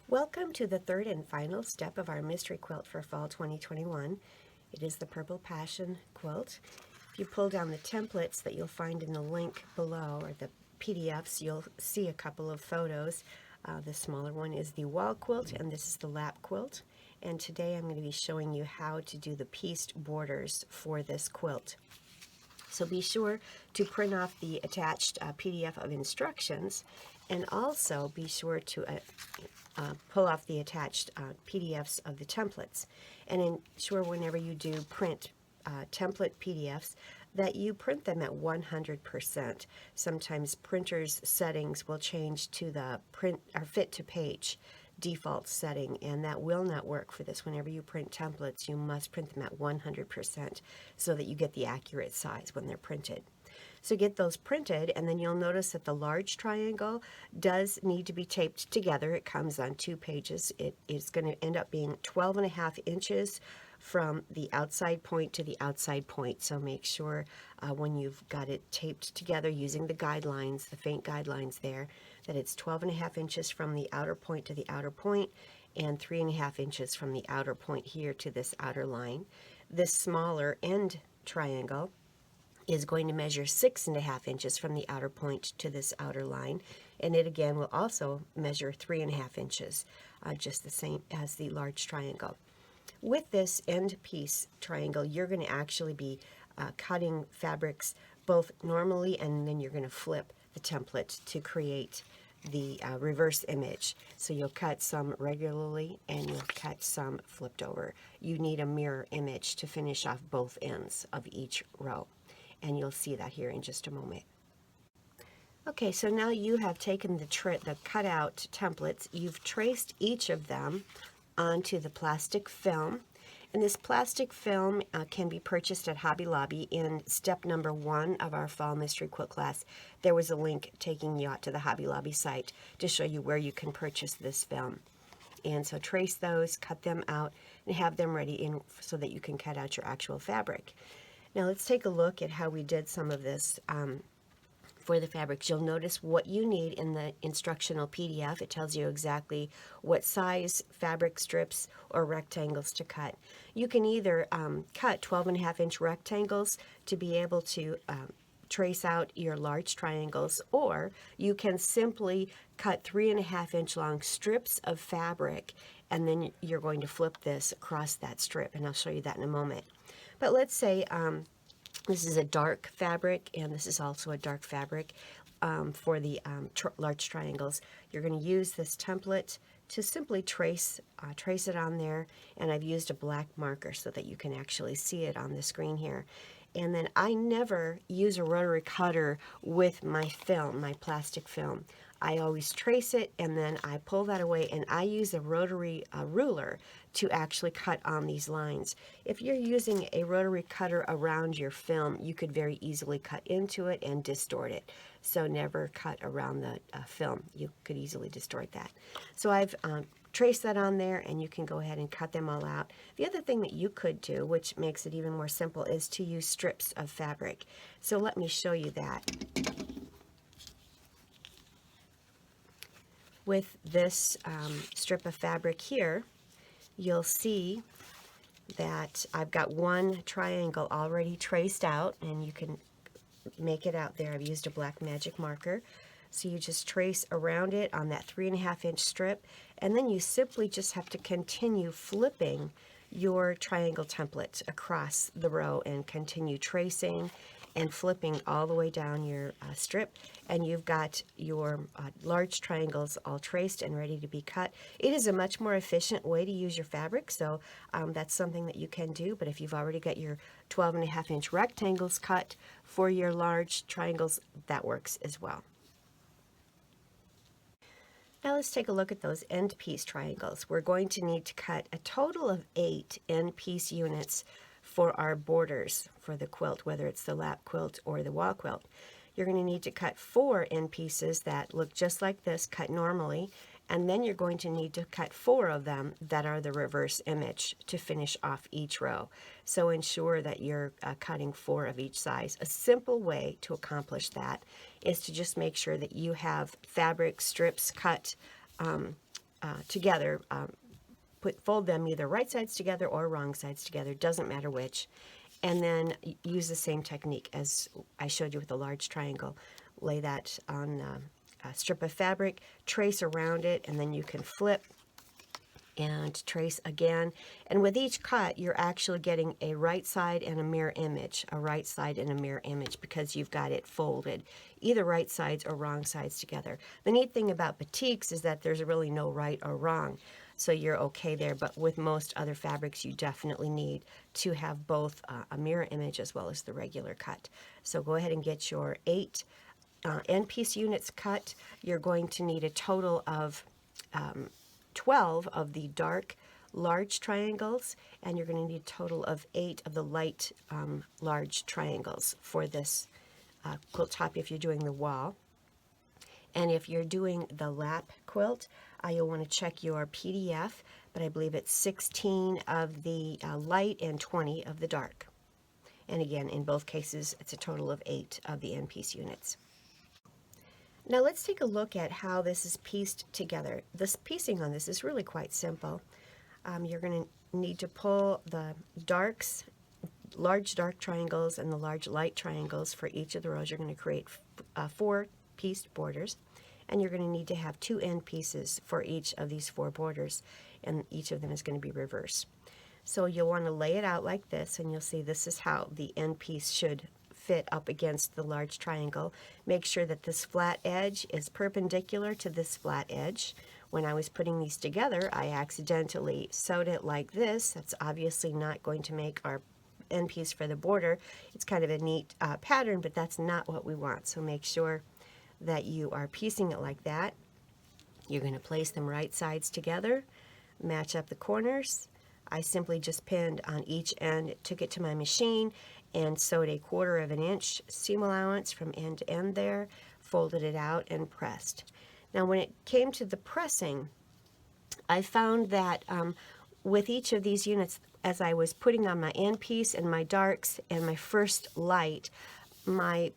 Welcome to the third and final step of our mystery quilt for fall 2021. It is the Purple Passion quilt. If you pull down the templates that you'll find in the link below, or the PDFs, you'll see a couple of photos. The smaller one is the wall quilt, and this is the lap quilt. And today I'm going to be showing you how to do the pieced borders for this quilt. So be sure to print off the attached PDF of instructions, and also be sure to pull off the attached PDFs of the templates. And ensure whenever you do print template PDFs that you print them at 100%. Sometimes printers' settings will change to the print or fit to page default setting, and that will not work for this. Whenever you print templates, you must print them at 100% so that you get the accurate size when they're printed. So get those printed, and then you'll notice that the large triangle does need to be taped together. It comes on 2 pages. It is going to end up being 12.5 inches from the outside point to the outside point. So make sure when you've got it taped together using the guidelines, the faint guidelines there, that it's 12.5 inches from the outer point to the outer point, and 3.5 inches from the outer point here to this outer line. This smaller end triangle is going to measure 6.5 inches from the outer point to this outer line, and it again will also measure 3.5 inches, just the same as the large triangle. With this end piece triangle, you're going to actually be cutting fabrics both normally, and then you're going to flip the template to create the reverse image. So you'll cut some regularly and you'll cut some flipped over. You need a mirror image to finish off both ends of each row, and you'll see that here in just a moment. Okay, so now you have taken the cutout templates, you've traced each of them onto the plastic film, and this plastic film can be purchased at Hobby Lobby. In step number 1 of our fall mystery quilt class, there was a link taking you out to the Hobby Lobby site to show you where you can purchase this film. And so trace those, cut them out, and have them ready so that you can cut out your actual fabric. Now let's take a look at how we did some of this for the fabrics. You'll notice what you need in the instructional PDF. It tells you exactly what size fabric strips or rectangles to cut. You can either cut 12.5 inch rectangles to be able to trace out your large triangles, or you can simply cut 3.5 inch long strips of fabric, and then you're going to flip this across that strip, and I'll show you that in a moment. But let's say this is a dark fabric, and this is also a dark fabric for the large triangles. You're going to use this template to simply trace it on there, and I've used a black marker so that you can actually see it on the screen here. And then I never use a rotary cutter with my film, my plastic film. I always trace it, and then I pull that away, and I use a rotary ruler to actually cut on these lines. If you're using a rotary cutter around your film, you could very easily cut into it and distort it. So never cut around the film. You could easily distort that. So I've traced that on there, and you can go ahead and cut them all out. The other thing that you could do, which makes it even more simple, is to use strips of fabric. So let me show you that. With this strip of fabric here, you'll see that I've got one triangle already traced out, and you can make it out there. I've used a black magic marker. So you just trace around it on that 3.5 inch strip, and then you simply just have to continue flipping your triangle template across the row and continue tracing and flipping all the way down your strip, and you've got your large triangles all traced and ready to be cut. It is a much more efficient way to use your fabric, so that's something that you can do. But if you've already got your 12.5 inch rectangles cut for your large triangles, that works as well. Now let's take a look at those end piece triangles. We're going to need to cut a total of 8 end piece units for our borders for the quilt, whether it's the lap quilt or the wall quilt. You're going to need to cut 4 end pieces that look just like this, cut normally, and then you're going to need to cut 4 of them that are the reverse image to finish off each row. So ensure that you're cutting 4 of each size. A simple way to accomplish that is to just make sure that you have fabric strips cut together. Fold them either right sides together or wrong sides together, doesn't matter which, and then use the same technique as I showed you with the large triangle. Lay that on a strip of fabric, trace around it, and then you can flip and trace again. And with each cut, you're actually getting a right side and a mirror image, a right side and a mirror image, because you've got it folded, either right sides or wrong sides together. The neat thing about batiks is that there's really no right or wrong, so you're okay there. But with most other fabrics, you definitely need to have both a mirror image as well as the regular cut. So go ahead and get your 8 end piece units cut. You're going to need a total of 12 of the dark large triangles, and you're going to need a total of 8 of the light large triangles for this quilt top if you're doing the wall. And if you're doing the lap quilt, you'll want to check your PDF, but I believe it's 16 of the light and 20 of the dark. And again, in both cases, it's a total of 8 of the end piece units. Now let's take a look at how this is pieced together. This piecing on this is really quite simple. You're going to need to pull the darks, large dark triangles and the large light triangles for each of the rows. You're going to create 4 pieced borders, and you're going to need to have 2 end pieces for each of these 4 borders, and each of them is going to be reversed. So you'll want to lay it out like this, and you'll see this is how the end piece should fit up against the large triangle. Make sure that this flat edge is perpendicular to this flat edge. When I was putting these together, I accidentally sewed it like this. That's obviously not going to make our end piece for the border. It's kind of a neat pattern, but that's not what we want. So make sure that you are piecing it like that. You're going to place them right sides together, match up the corners. I simply just pinned on each end, took it to my machine, and sewed a 1/4 of an inch seam allowance from end to end there, folded it out and pressed. Now when it came to the pressing, I found that with each of these units, as I was putting on my end piece and my darks and my first light, my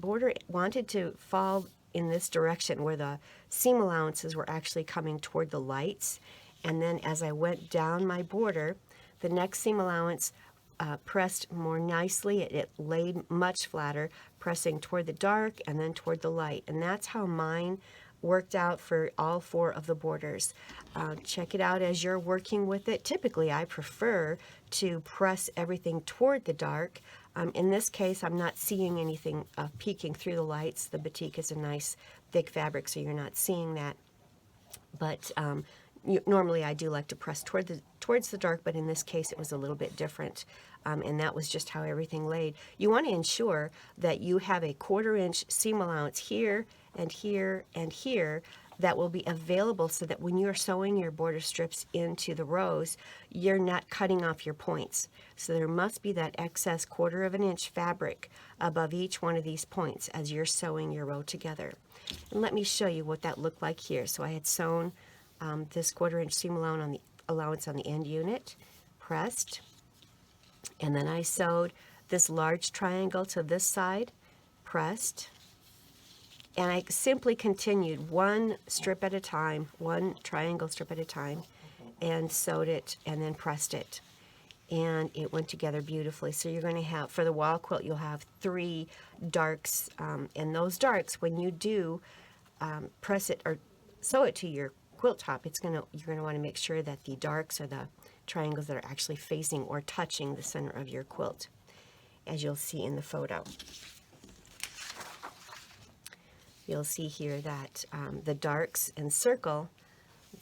border wanted to fall in this direction where the seam allowances were actually coming toward the lights. And then as I went down my border, the next seam allowance pressed more nicely. It laid much flatter, pressing toward the dark and then toward the light. And that's how mine worked out for all 4 of the borders. Check it out as you're working with it. Typically, I prefer to press everything toward the dark. In this case, I'm not seeing anything peeking through the lights. The batik is a nice thick fabric, so you're not seeing that. But normally I do like to press towards the dark, but in this case it was a little bit different, and that was just how everything laid. You want to ensure that you have a 1/4 inch seam allowance here and here and here that will be available, so that when you're sewing your border strips into the rows, you're not cutting off your points. So there must be that excess 1/4 of an inch fabric above each one of these points as you're sewing your row together. And let me show you what that looked like here. So I had sewn this 1/4 inch seam allowance on the end unit, pressed, and then I sewed this large triangle to this side, pressed, and I simply continued one strip at a time, one triangle strip at a time, and sewed it and then pressed it. And it went together beautifully. So you're going to have, for the wall quilt, you'll have 3 darks, and those darks, when you do press it or sew it to your quilt top, you're going to want to make sure that the darks are the triangles that are actually facing or touching the center of your quilt, as you'll see in the photo. You'll see here that the darks encircle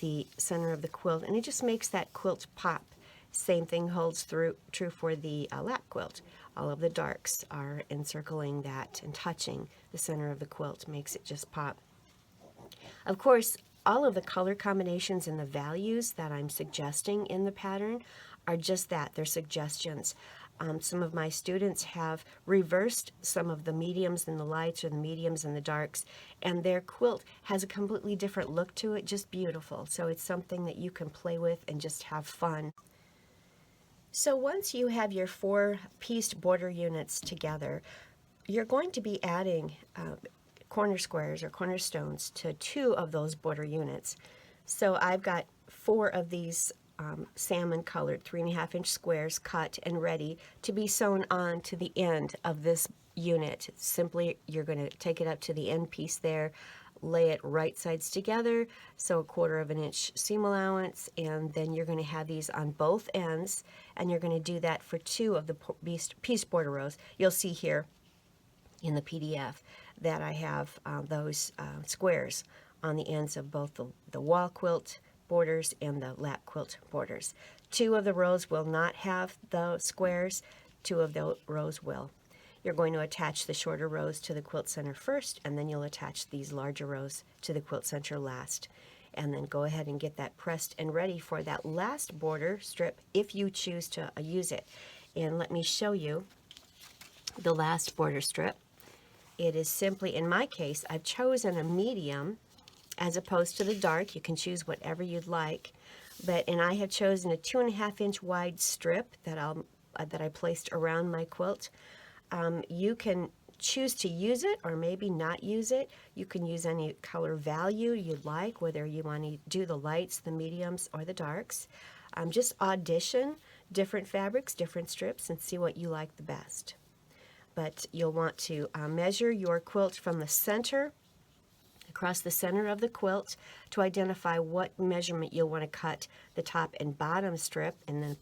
the center of the quilt, and it just makes that quilt pop. Same thing holds true for the lap quilt. All of the darks are encircling that and touching the center of the quilt, makes it just pop. Of course, all of the color combinations and the values that I'm suggesting in the pattern are just that, they're suggestions. Some of my students have reversed some of the mediums and the lights, or the mediums and the darks, and their quilt has a completely different look to it, just beautiful. So it's something that you can play with and just have fun. So once you have your 4 pieced border units together, you're going to be adding corner squares or cornerstones to 2 of those border units. So I've got 4 of these salmon colored 3.5-inch squares cut and ready to be sewn on to the end of this unit. Simply, you're going to take it up to the end piece there, lay it right sides together, so 1/4 of an inch seam allowance, and then you're going to have these on both ends, and you're going to do that for 2 of the piece border rows. You'll see here in the PDF that I have those squares on the ends of both the wall quilt borders and the lap quilt borders. 2 of the rows will not have the squares, 2 of the rows will. You're going to attach the shorter rows to the quilt center first, and then you'll attach these larger rows to the quilt center last. And then go ahead and get that pressed and ready for that last border strip if you choose to use it. And let me show you the last border strip. It is simply, in my case, I've chosen a medium as opposed to the dark. You can choose whatever you'd like, and I have chosen a 2.5-inch wide strip that I placed around my quilt. You can choose to use it or maybe not use it. You can use any color value you'd like, whether you want to do the lights, the mediums, or the darks. Just audition different fabrics, different strips, and see what you like the best. But you'll want to measure your quilt from the center, across the center of the quilt, to identify what measurement you'll want to cut the top and bottom strip, and then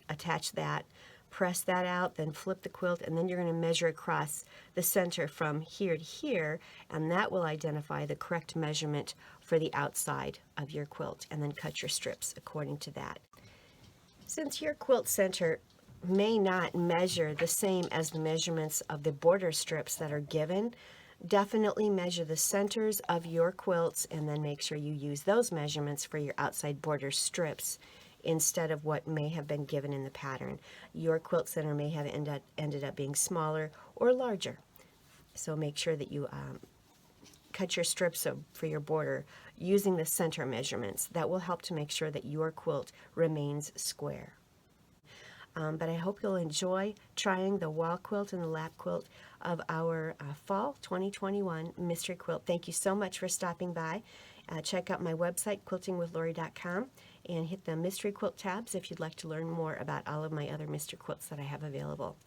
attach that, press that out, then flip the quilt, and then you're going to measure across the center from here to here, and that will identify the correct measurement for the outside of your quilt, and then cut your strips according to that. Since your quilt center may not measure the same as the measurements of the border strips that are given, definitely measure the centers of your quilts and then make sure you use those measurements for your outside border strips instead of what may have been given in the pattern. Your quilt center may have ended up being smaller or larger. So make sure that you cut your strips for your border using the center measurements. That will help to make sure that your quilt remains square. But I hope you'll enjoy trying the wall quilt and the lap quilt of our fall 2021 mystery quilt. Thank you so much for stopping by. Check out my website, quiltingwithlori.com, and hit the mystery quilt tabs if you'd like to learn more about all of my other mystery quilts that I have available.